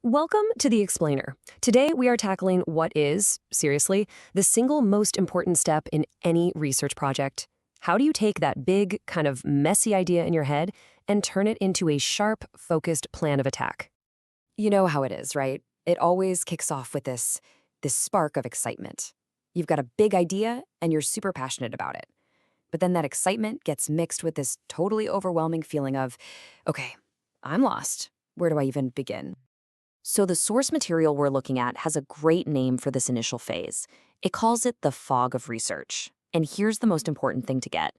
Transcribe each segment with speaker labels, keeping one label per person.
Speaker 1: Welcome to The Explainer. Today we are tackling what is, seriously, the single most important step in any research project. How do you take that big, kind of messy idea in your head and turn it into a sharp, focused plan of attack? You know how it is, right? It always kicks off with this spark of excitement. You've got a big idea and you're super passionate about it. But then that excitement gets mixed with this totally overwhelming feeling of, okay, I'm lost. Where do I even begin? So the source material we're looking at has a great name for this initial phase. It calls it the fog of research. And here's the most important thing to get.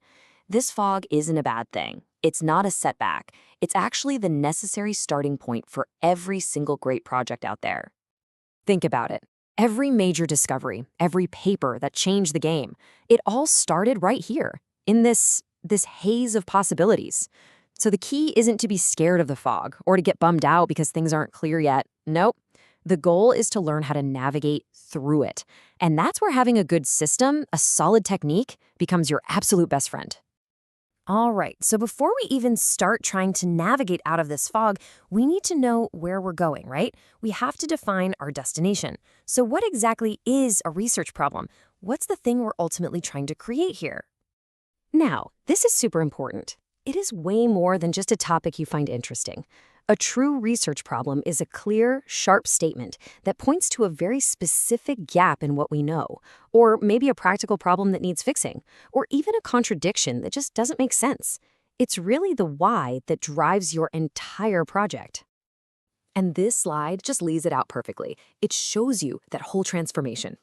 Speaker 1: This fog isn't a bad thing. It's not a setback. It's actually the necessary starting point for every single great project out there. Think about it. Every major discovery, every paper that changed the game, it all started right here, in this haze of possibilities. So the key isn't to be scared of the fog or to get bummed out because things aren't clear yet. Nope. The goal is to learn how to navigate through it. And that's where having a good system, a solid technique, becomes your absolute best friend. All right, so before we even start trying to navigate out of this fog, we need to know where we're going, right? We have to define our destination. So what exactly is a research problem? What's the thing we're ultimately trying to create here? Now, this is super important. It is way more than just a topic you find interesting. A true research problem is a clear, sharp statement that points to a very specific gap in what we know, or maybe a practical problem that needs fixing, or even a contradiction that just doesn't make sense. It's really the why that drives your entire project. And this slide just lays it out perfectly. It shows you that whole transformation.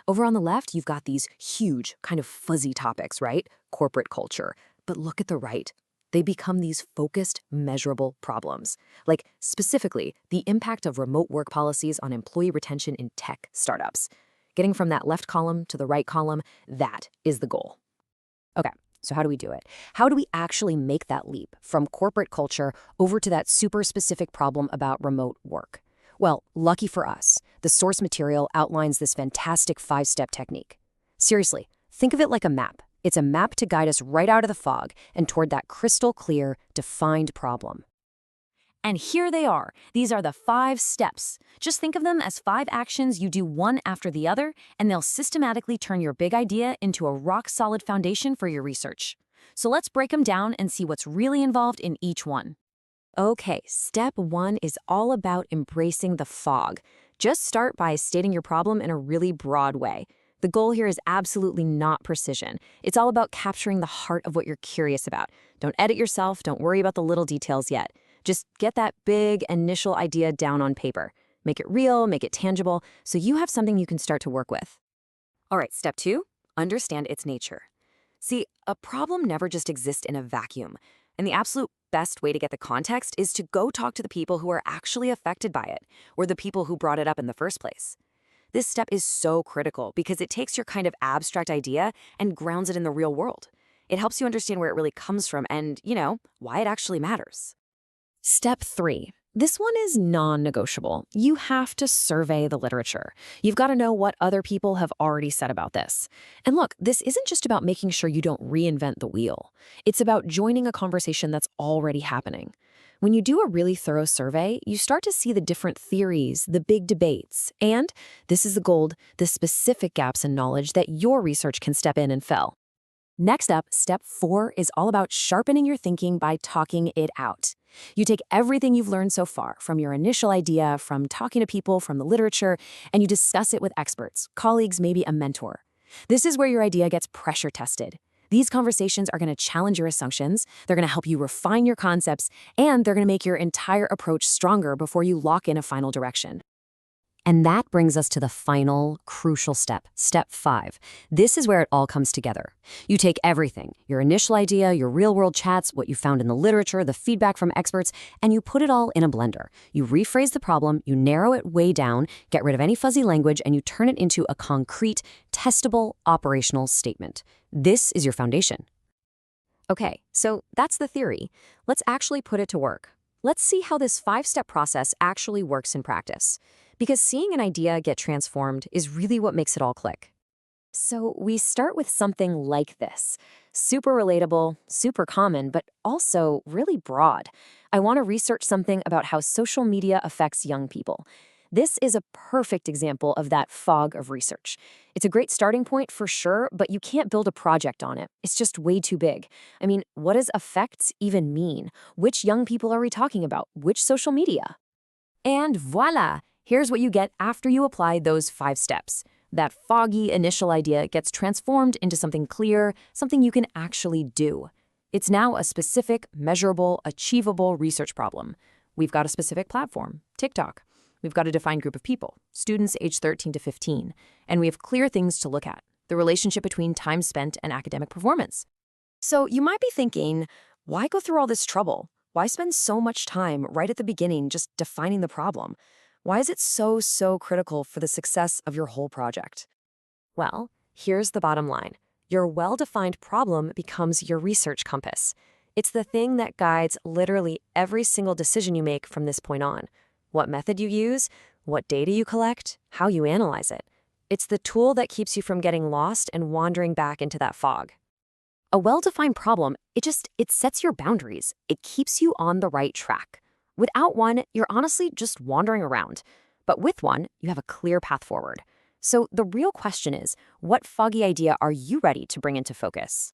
Speaker 1: Over on the left, you've got these huge, kind of fuzzy topics, right? Corporate culture. But look at the right. They become these focused, measurable problems. Like, specifically, the impact of remote work policies on employee retention in tech startups. Getting from that left column to the right column, that is the goal. Okay, so how do we do it? How do we actually make that leap from corporate culture over to that super specific problem about remote work? Well, lucky for us, the source material outlines this fantastic 5-step technique. Seriously, think of it like a map. It's a map to guide us right out of the fog and toward that crystal clear, defined problem. And here they are. These are the 5 steps. Just think of them as 5 actions you do one after the other, and they'll systematically turn your big idea into a rock-solid foundation for your research. So let's break them down and see what's really involved in each one. Okay, step 1 is all about embracing the fog. Just start by stating your problem in a really broad way. The goal here is absolutely not precision. It's all about capturing the heart of what you're curious about. Don't edit yourself, don't worry about the little details yet. Just get that big initial idea down on paper. Make it real, make it tangible, so you have something you can start to work with. All right, step 2, understand its nature. See, a problem never just exists in a vacuum. And the absolute best way to get the context is to go talk to the people who are actually affected by it, or the people who brought it up in the first place. This step is so critical because it takes your kind of abstract idea and grounds it in the real world. It helps you understand where it really comes from and, why it actually matters. Step 3. This one is non-negotiable. You have to survey the literature. You've got to know what other people have already said about this. And look, this isn't just about making sure you don't reinvent the wheel. It's about joining a conversation that's already happening. When you do a really thorough survey, you start to see the different theories, the big debates, and, this is the gold, the specific gaps in knowledge that your research can step in and fill. Next up, step 4 is all about sharpening your thinking by talking it out. You take everything you've learned so far, from your initial idea, from talking to people, from the literature, and you discuss it with experts, colleagues, maybe a mentor. This is where your idea gets pressure tested. These conversations are going to challenge your assumptions, they're going to help you refine your concepts, and they're going to make your entire approach stronger before you lock in a final direction. And that brings us to the final, crucial step, step 5. This is where it all comes together. You take everything, your initial idea, your real-world chats, what you found in the literature, the feedback from experts, and you put it all in a blender. You rephrase the problem, you narrow it way down, get rid of any fuzzy language, and you turn it into a concrete, testable, operational statement. This is your foundation. Okay, so that's the theory. Let's actually put it to work. Let's see how this 5-step process actually works in practice. Because seeing an idea get transformed is really what makes it all click. So we start with something like this. Super relatable, super common, but also really broad. I want to research something about how social media affects young people. This is a perfect example of that fog of research. It's a great starting point for sure, but you can't build a project on it. It's just way too big. I mean, what does affects even mean? Which young people are we talking about? Which social media? And voila! Here's what you get after you apply those 5 steps. That foggy initial idea gets transformed into something clear, something you can actually do. It's now a specific, measurable, achievable research problem. We've got a specific platform, TikTok. We've got a defined group of people, students aged 13 to 15. And we have clear things to look at, the relationship between time spent and academic performance. So you might be thinking, why go through all this trouble? Why spend so much time right at the beginning just defining the problem? Why is it so critical for the success of your whole project? Well, here's the bottom line. Your well-defined problem becomes your research compass. It's the thing that guides literally every single decision you make from this point on. What method you use, what data you collect, how you analyze it. It's the tool that keeps you from getting lost and wandering back into that fog. A well-defined problem, it sets your boundaries. It keeps you on the right track. Without one, you're honestly just wandering around. But with one, you have a clear path forward. So the real question is, what foggy idea are you ready to bring into focus?